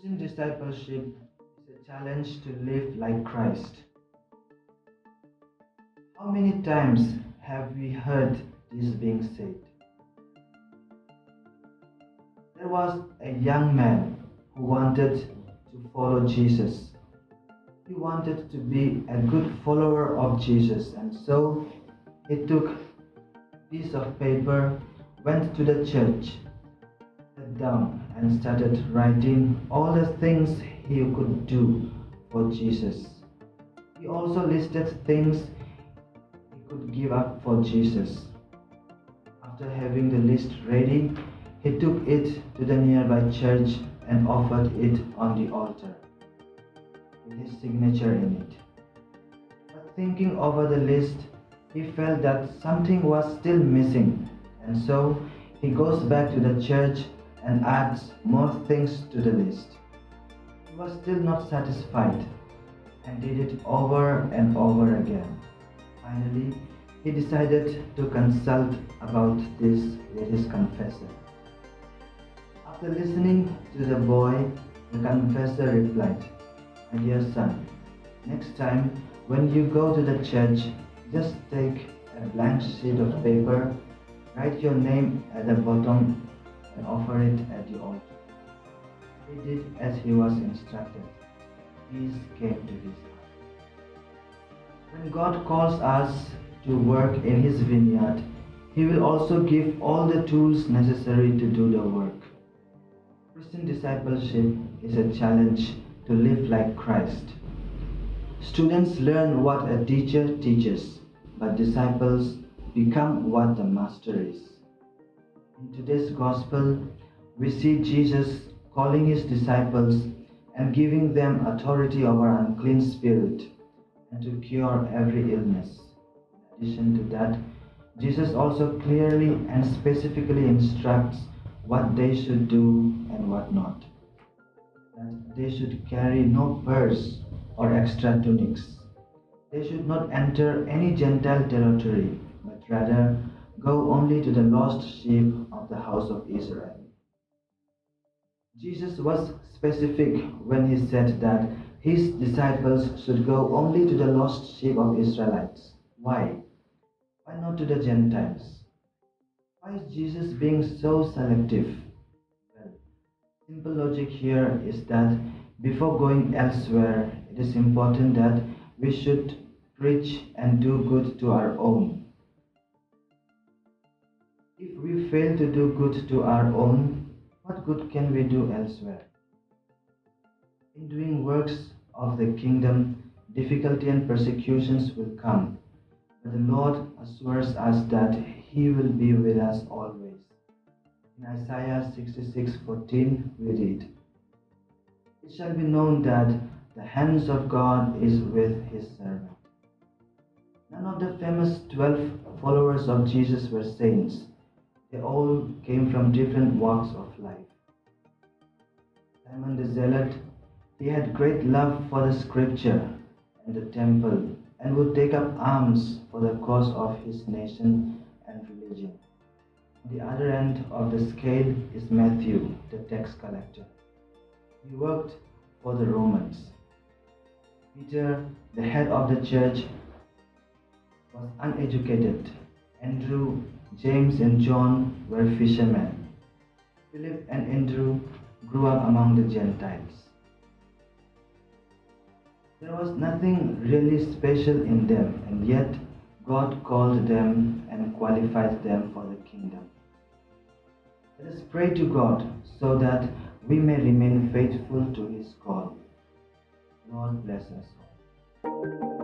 Christian discipleship is a challenge to live like Christ. How many times have we heard this being said? There was a young man who wanted to follow Jesus. He wanted to be a good follower of Jesus, and so he took a piece of paper, went to the church, sat down, and started writing all the things he could do for Jesus. He also listed things he could give up for Jesus. After having the list ready, he took it to the nearby church and offered it on the altar with his signature in it. But thinking over the list, he felt that something was still missing, and so he goes back to the church and adds more things to the list. He was still not satisfied and did it over and over again. Finally, he decided to consult about this with his confessor. After listening to the boy, the confessor replied, "My dear son, next time when you go to the church, just take a blank sheet of paper, write your name at the bottom and offer it at the altar." He did as he was instructed. Peace came to his heart. When God calls us to work in His vineyard, He will also give all the tools necessary to do the work. Christian discipleship is a challenge to live like Christ. Students learn what a teacher teaches, but disciples become what the master is. In today's gospel, we see Jesus calling his disciples and giving them authority over unclean spirit and to cure every illness. In addition to that, Jesus also clearly and specifically instructs what they should do and what not. That they should carry no purse or extra tunics. They should not enter any Gentile territory, but rather go only to the lost sheep of the house of Israel. Jesus was specific when he said that his disciples should go only to the lost sheep of Israelites. Why? Why not to the Gentiles? Why is Jesus being so selective? Well, simple logic here is that before going elsewhere, it is important that we should preach and do good to our own. If we fail to do good to our own, what good can we do elsewhere? In doing works of the kingdom, difficulty and persecutions will come, but the Lord assures us that He will be with us always. In Isaiah 66:14 we read, "It shall be known that the hands of God is with His servant." None of the famous 12 followers of Jesus were saints. They all came from different walks of life. Simon the Zealot, he had great love for the scripture and the temple and would take up arms for the cause of his nation and religion. On the other end of the scale is Matthew, the tax collector. He worked for the Romans. Peter, the head of the church, was uneducated. Andrew, James, and John were fishermen. Philip and Andrew grew up among the Gentiles. There was nothing really special in them, and yet God called them and qualified them for the kingdom. Let us pray to God so that we may remain faithful to His call. Lord bless us all.